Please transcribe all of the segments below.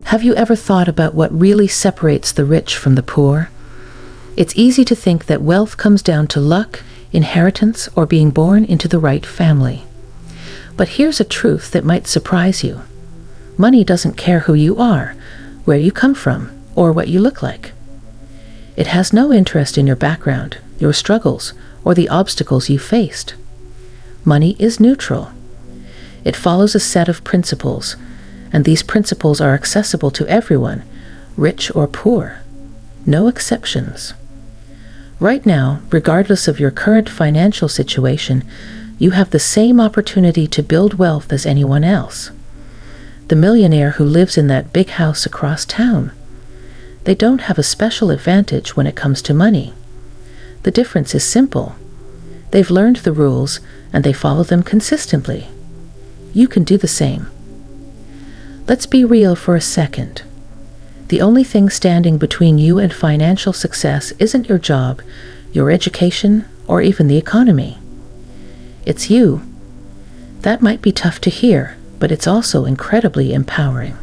Have you ever thought about what really separates the rich from the poor? It's easy to think that wealth comes down to luck, inheritance, or being born into the right family. But here's a truth that might surprise you. Money doesn't care who you are, where you come from, or what you look like. It has no interest in your background, your struggles, or the obstacles you faced. Money is neutral. It follows a set of principles, and these principles are accessible to everyone, rich or poor. No exceptions. Right now, regardless of your current financial situation, you have the same opportunity to build wealth as anyone else. The millionaire who lives in that big house across town. They don't have a special advantage when it comes to money. The difference is simple. They've learned the rules and they follow them consistently. You can do the same. Let's be real for a second. The only thing standing between you and financial success isn't your job, your education, or even the economy. It's you. That might be tough to hear, but it's also incredibly empowering.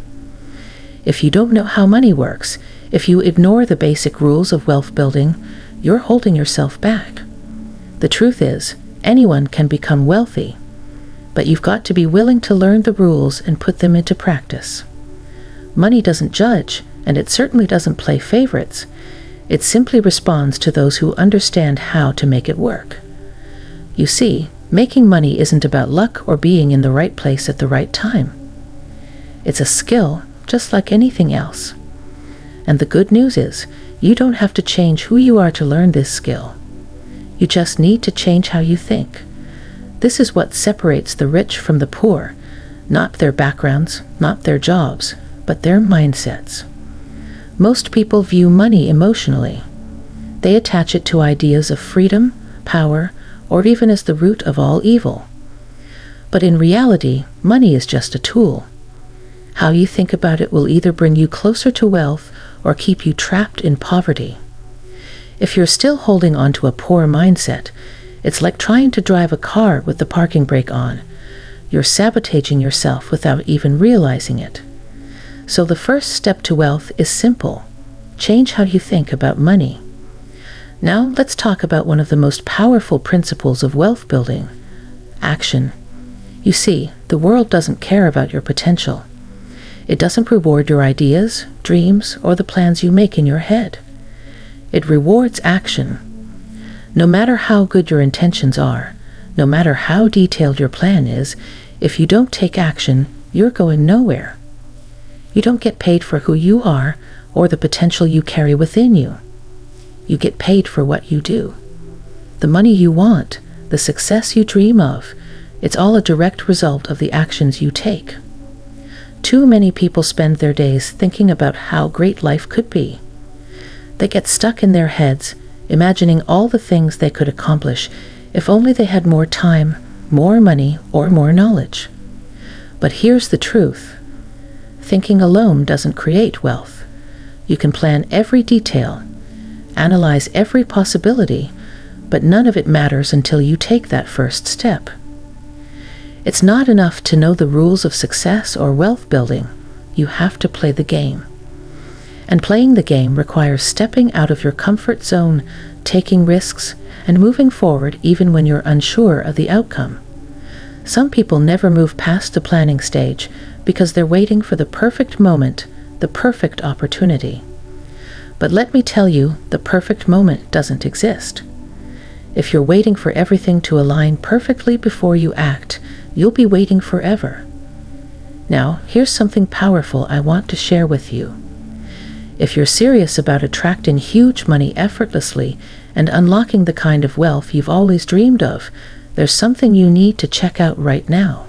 If you don't know how money works, if you ignore the basic rules of wealth building, you're holding yourself back. The truth is, anyone can become wealthy, but you've got to be willing to learn the rules and put them into practice. Money doesn't judge, and it certainly doesn't play favorites. It simply responds to those who understand how to make it work. You see, making money isn't about luck or being in the right place at the right time. It's a skill, just like anything else. And the good news is, you don't have to change who you are to learn this skill. You just need to change how you think. This is what separates the rich from the poor, not their backgrounds, not their jobs, but their mindsets. Most people view money emotionally. They attach it to ideas of freedom, power, or even as the root of all evil. But in reality, money is just a tool. How you think about it will either bring you closer to wealth or keep you trapped in poverty. If you're still holding on to a poor mindset, it's like trying to drive a car with the parking brake on. You're sabotaging yourself without even realizing it. So the first step to wealth is simple. Change how you think about money. Now let's talk about one of the most powerful principles of wealth building: action. You see, the world doesn't care about your potential. It doesn't reward your ideas, dreams, or the plans you make in your head. It rewards action. No matter how good your intentions are, no matter how detailed your plan is, if you don't take action, you're going nowhere. You don't get paid for who you are or the potential you carry within you. You get paid for what you do. The money you want, the success you dream of, it's all a direct result of the actions you take. Too many people spend their days thinking about how great life could be. They get stuck in their heads, imagining all the things they could accomplish if only they had more time, more money, or more knowledge. But here's the truth. Thinking alone doesn't create wealth. You can plan every detail, analyze every possibility, but none of it matters until you take that first step. It's not enough to know the rules of success or wealth building. You have to play the game. And playing the game requires stepping out of your comfort zone, taking risks, and moving forward even when you're unsure of the outcome. Some people never move past the planning stage because they're waiting for the perfect moment, the perfect opportunity. But let me tell you, the perfect moment doesn't exist. If you're waiting for everything to align perfectly before you act, you'll be waiting forever. Now, here's something powerful I want to share with you. If you're serious about attracting huge money effortlessly and unlocking the kind of wealth you've always dreamed of, there's something you need to check out right now.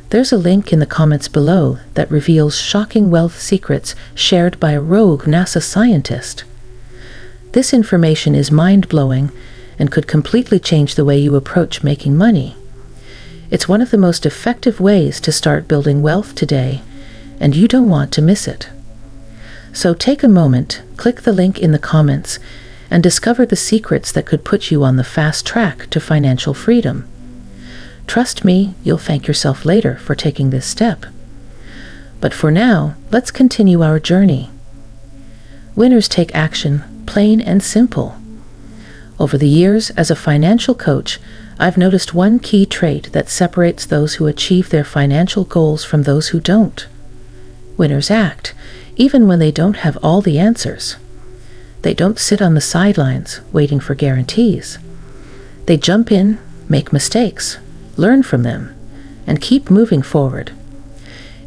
There's a link in the comments below that reveals shocking wealth secrets shared by a rogue NASA scientist. This information is mind-blowing and could completely change the way you approach making money. It's one of the most effective ways to start building wealth today, and you don't want to miss it. So take a moment, click the link in the comments, and discover the secrets that could put you on the fast track to financial freedom. Trust me, you'll thank yourself later for taking this step. But for now, let's continue our journey. Winners take action, plain and simple. Over the years, as a financial coach, I've noticed one key trait that separates those who achieve their financial goals from those who don't. Winners act, even when they don't have all the answers. They don't sit on the sidelines, waiting for guarantees. They jump in, make mistakes, learn from them, and keep moving forward.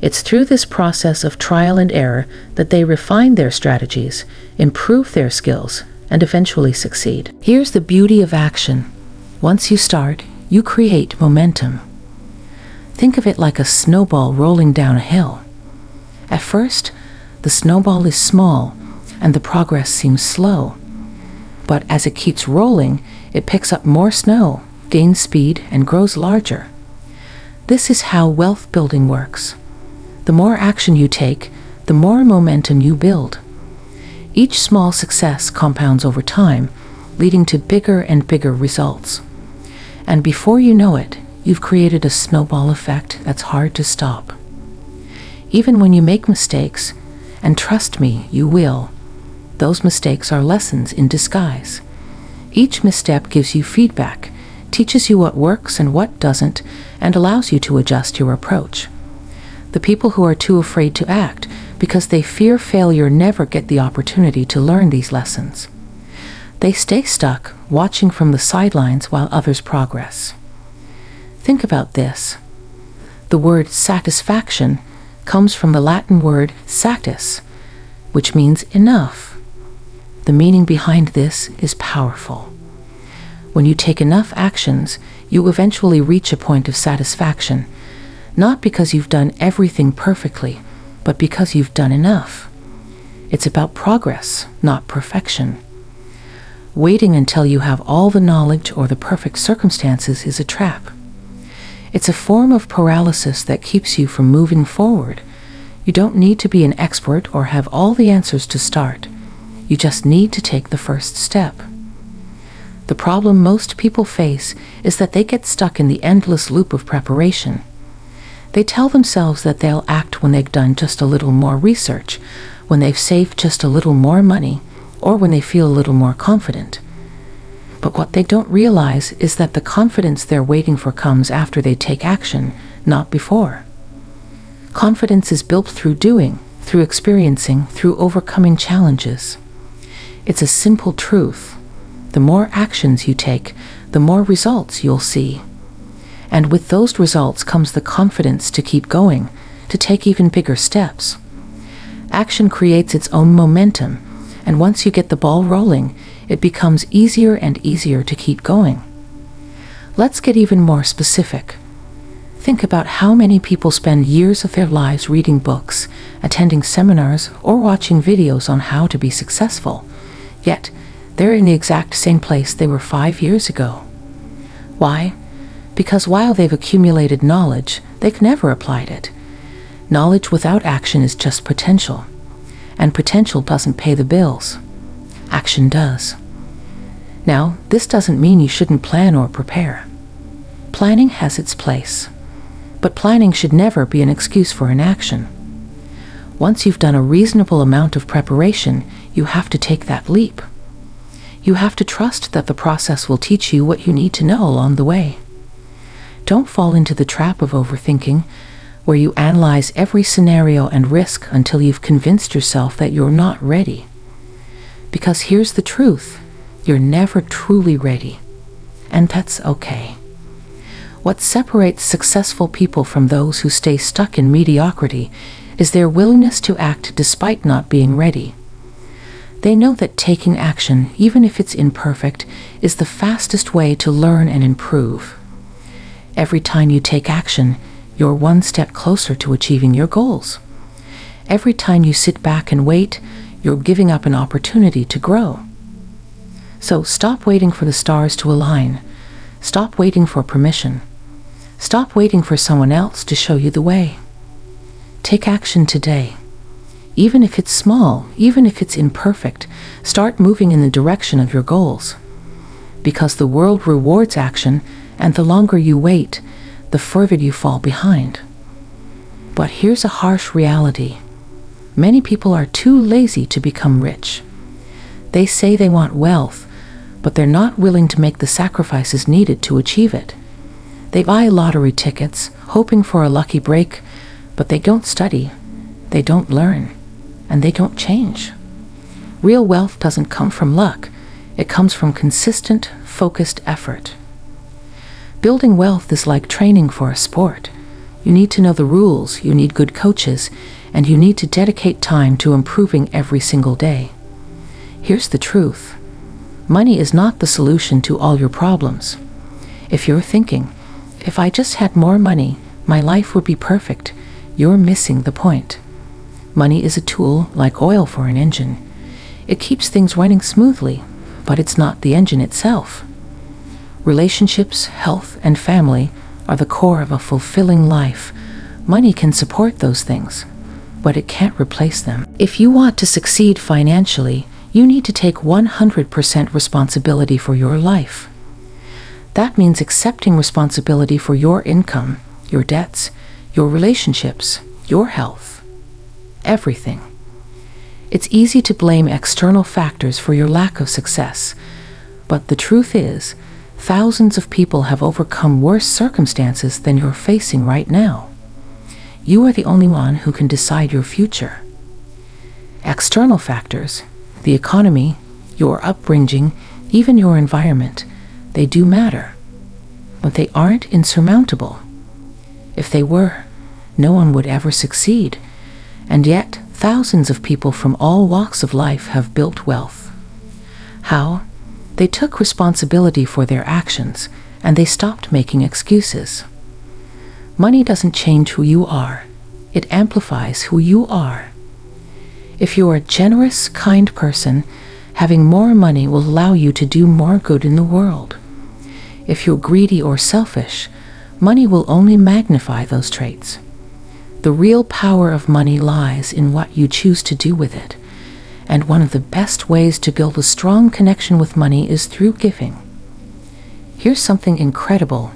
It's through this process of trial and error that they refine their strategies, improve their skills, and eventually succeed. Here's the beauty of action. Once you start, you create momentum. Think of it like a snowball rolling down a hill. At first, the snowball is small, and the progress seems slow. But as it keeps rolling, it picks up more snow, gains speed, and grows larger. This is how wealth building works. The more action you take, the more momentum you build. Each small success compounds over time, leading to bigger and bigger results. And before you know it, you've created a snowball effect that's hard to stop. Even when you make mistakes, and trust me, you will, those mistakes are lessons in disguise. Each misstep gives you feedback, teaches you what works and what doesn't, and allows you to adjust your approach. The people who are too afraid to act because they fear failure never get the opportunity to learn these lessons. They stay stuck, watching from the sidelines while others progress. Think about this. The word satisfaction comes from the Latin word satis, which means enough. The meaning behind this is powerful. When you take enough actions, you eventually reach a point of satisfaction, not because you've done everything perfectly, but because you've done enough. It's about progress, not perfection. Waiting until you have all the knowledge or the perfect circumstances is a trap. It's a form of paralysis that keeps you from moving forward. You don't need to be an expert or have all the answers to start. You just need to take the first step. The problem most people face is that they get stuck in the endless loop of preparation. They tell themselves that they'll act when they've done just a little more research, when they've saved just a little more money, or when they feel a little more confident. But what they don't realize is that the confidence they're waiting for comes after they take action, not before. Confidence is built through doing, through experiencing, through overcoming challenges. It's a simple truth. The more actions you take, the more results you'll see. And with those results comes the confidence to keep going, to take even bigger steps. Action creates its own momentum, and once you get the ball rolling, it becomes easier and easier to keep going. Let's get even more specific. Think about how many people spend years of their lives reading books, attending seminars, or watching videos on how to be successful. Yet, they're in the exact same place they were 5 years ago. Why? Because while they've accumulated knowledge, they've never applied it. Knowledge without action is just potential, and potential doesn't pay the bills. Action does. Now, this doesn't mean you shouldn't plan or prepare. Planning has its place, but planning should never be an excuse for inaction. Once you've done a reasonable amount of preparation, you have to take that leap. You have to trust that the process will teach you what you need to know along the way. Don't fall into the trap of overthinking, where you analyze every scenario and risk until you've convinced yourself that you're not ready. Because here's the truth, you're never truly ready, and that's okay. What separates successful people from those who stay stuck in mediocrity is their willingness to act despite not being ready. They know that taking action, even if it's imperfect, is the fastest way to learn and improve. Every time you take action, you're one step closer to achieving your goals. Every time you sit back and wait, you're giving up an opportunity to grow. So stop waiting for the stars to align. Stop waiting for permission. Stop waiting for someone else to show you the way. Take action today. Even if it's small, even if it's imperfect, start moving in the direction of your goals. Because the world rewards action, and the longer you wait, the further you fall behind. But here's a harsh reality. Many people are too lazy to become rich. They say they want wealth, but they're not willing to make the sacrifices needed to achieve it. They buy lottery tickets, hoping for a lucky break, but they don't study, they don't learn, and they don't change. Real wealth doesn't come from luck. It comes from consistent, focused effort. Building wealth is like training for a sport. You need to know the rules, you need good coaches, and you need to dedicate time to improving every single day. Here's the truth. Money is not the solution to all your problems. If you're thinking, if I just had more money, my life would be perfect, you're missing the point. Money is a tool like oil for an engine. It keeps things running smoothly, but it's not the engine itself. Relationships, health, and family are the core of a fulfilling life. Money can support those things, but it can't replace them. If you want to succeed financially, you need to take 100% responsibility for your life. That means accepting responsibility for your income, your debts, your relationships, your health, everything. It's easy to blame external factors for your lack of success, but the truth is, thousands of people have overcome worse circumstances than you're facing right now. You are the only one who can decide your future. External factors, the economy, your upbringing, even your environment, they do matter, but they aren't insurmountable. If they were, no one would ever succeed, and yet thousands of people from all walks of life have built wealth. How? They took responsibility for their actions, and they stopped making excuses. Money doesn't change who you are. It amplifies who you are. If you're a generous, kind person, having more money will allow you to do more good in the world. If you're greedy or selfish, money will only magnify those traits. The real power of money lies in what you choose to do with it. And one of the best ways to build a strong connection with money is through giving. Here's something incredible.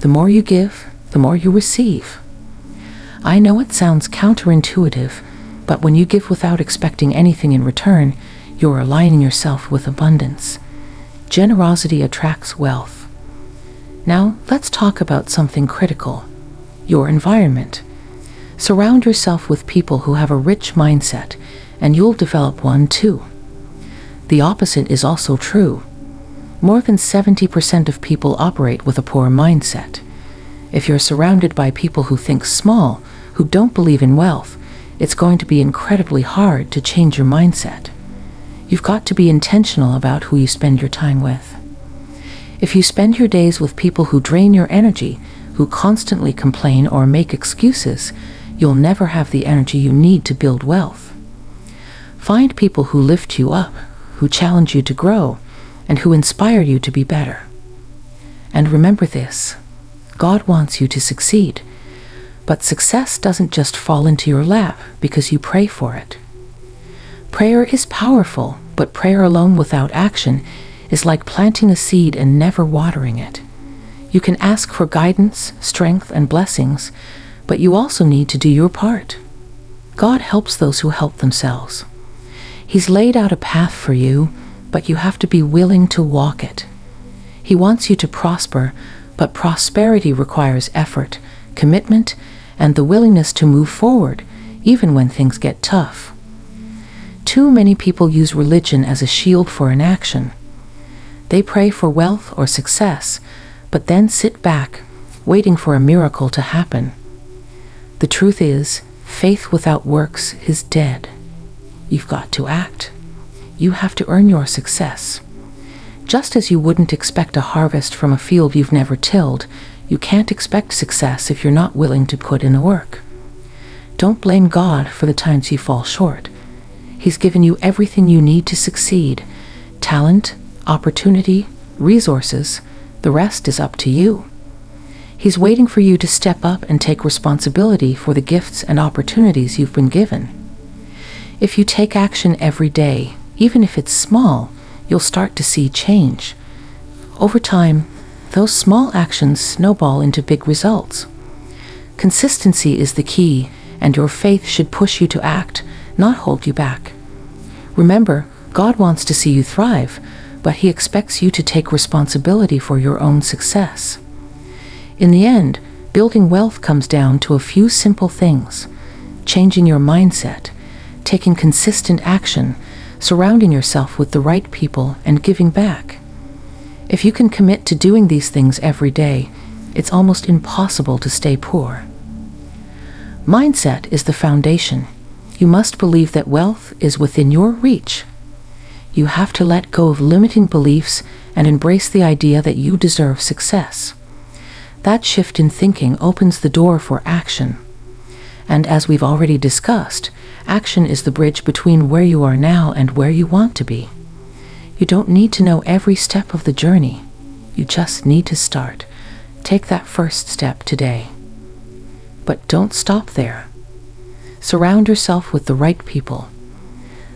The more you give, the more you receive. I know it sounds counterintuitive, but when you give without expecting anything in return, you're aligning yourself with abundance. Generosity attracts wealth. Now, let's talk about something critical: your environment. Surround yourself with people who have a rich mindset, and you'll develop one too. The opposite is also true. More than 70% of people operate with a poor mindset. If you're surrounded by people who think small, who don't believe in wealth, it's going to be incredibly hard to change your mindset. You've got to be intentional about who you spend your time with. If you spend your days with people who drain your energy, who constantly complain or make excuses, you'll never have the energy you need to build wealth. Find people who lift you up, who challenge you to grow, and who inspire you to be better. And remember this: God wants you to succeed, but success doesn't just fall into your lap because you pray for it. Prayer is powerful, but prayer alone without action is like planting a seed and never watering it. You can ask for guidance, strength, and blessings, but you also need to do your part. God helps those who help themselves. He's laid out a path for you, but you have to be willing to walk it. He wants you to prosper, but prosperity requires effort, commitment, and the willingness to move forward, even when things get tough. Too many people use religion as a shield for inaction. They pray for wealth or success, but then sit back, waiting for a miracle to happen. The truth is, faith without works is dead. You've got to act. You have to earn your success. Just as you wouldn't expect a harvest from a field you've never tilled, you can't expect success if you're not willing to put in the work. Don't blame God for the times you fall short. He's given you everything you need to succeed: talent, opportunity, resources. The rest is up to you. He's waiting for you to step up and take responsibility for the gifts and opportunities you've been given. If you take action every day, even if it's small, you'll start to see change. Over time, those small actions snowball into big results. Consistency is the key, and your faith should push you to act, not hold you back. Remember, God wants to see you thrive, but He expects you to take responsibility for your own success. In the end, building wealth comes down to a few simple things: changing your mindset, taking consistent action, surrounding yourself with the right people, and giving back. If you can commit to doing these things every day, it's almost impossible to stay poor. Mindset is the foundation. You must believe that wealth is within your reach. You have to let go of limiting beliefs and embrace the idea that you deserve success. That shift in thinking opens the door for action. And as we've already discussed, action is the bridge between where you are now and where you want to be. You don't need to know every step of the journey. You just need to start. Take that first step today. But don't stop there. Surround yourself with the right people.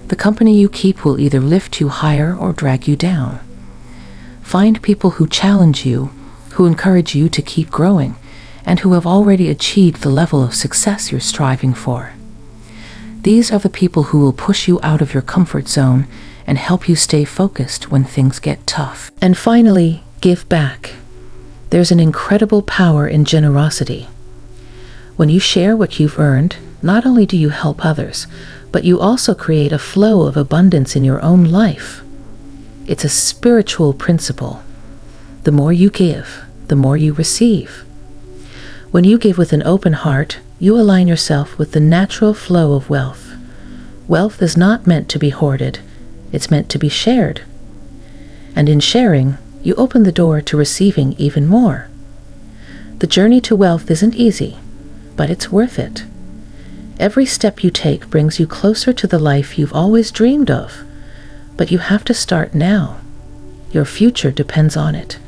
The company you keep will either lift you higher or drag you down. Find people who challenge you, who encourage you to keep growing, and who have already achieved the level of success you're striving for. These are the people who will push you out of your comfort zone and help you stay focused when things get tough. And finally, give back. There's an incredible power in generosity. When you share what you've earned, not only do you help others, but you also create a flow of abundance in your own life. It's a spiritual principle. The more you give, the more you receive. When you give with an open heart, you align yourself with the natural flow of wealth. Wealth is not meant to be hoarded. It's meant to be shared. And in sharing, you open the door to receiving even more. The journey to wealth isn't easy, but it's worth it. Every step you take brings you closer to the life you've always dreamed of. But you have to start now. Your future depends on it.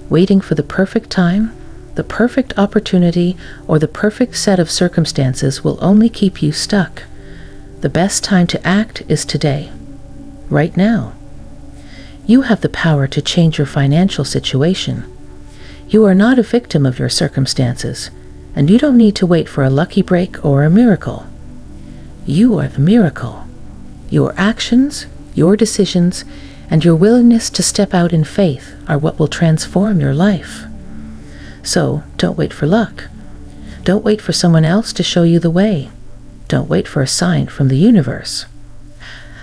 Waiting for the perfect time, the perfect opportunity, or the perfect set of circumstances will only keep you stuck. The best time to act is today, right now. You have the power to change your financial situation. You are not a victim of your circumstances, and you don't need to wait for a lucky break or a miracle. You are the miracle. Your actions, your decisions, and your willingness to step out in faith are what will transform your life. So, don't wait for luck. Don't wait for someone else to show you the way. Don't wait for a sign from the universe.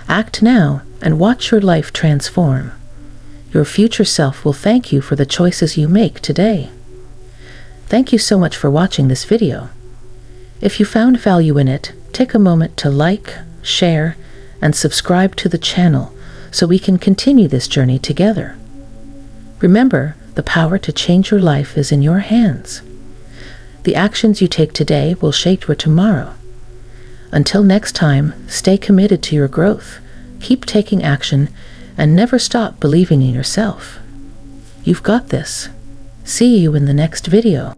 Act now and watch your life transform. Your future self will thank you for the choices you make today. Thank you so much for watching this video. If you found value in it, take a moment to like, share, and subscribe to the channel so we can continue this journey together. Remember, the power to change your life is in your hands. The actions you take today will shape your tomorrow. Until next time, stay committed to your growth, keep taking action, and never stop believing in yourself. You've got this. See you in the next video.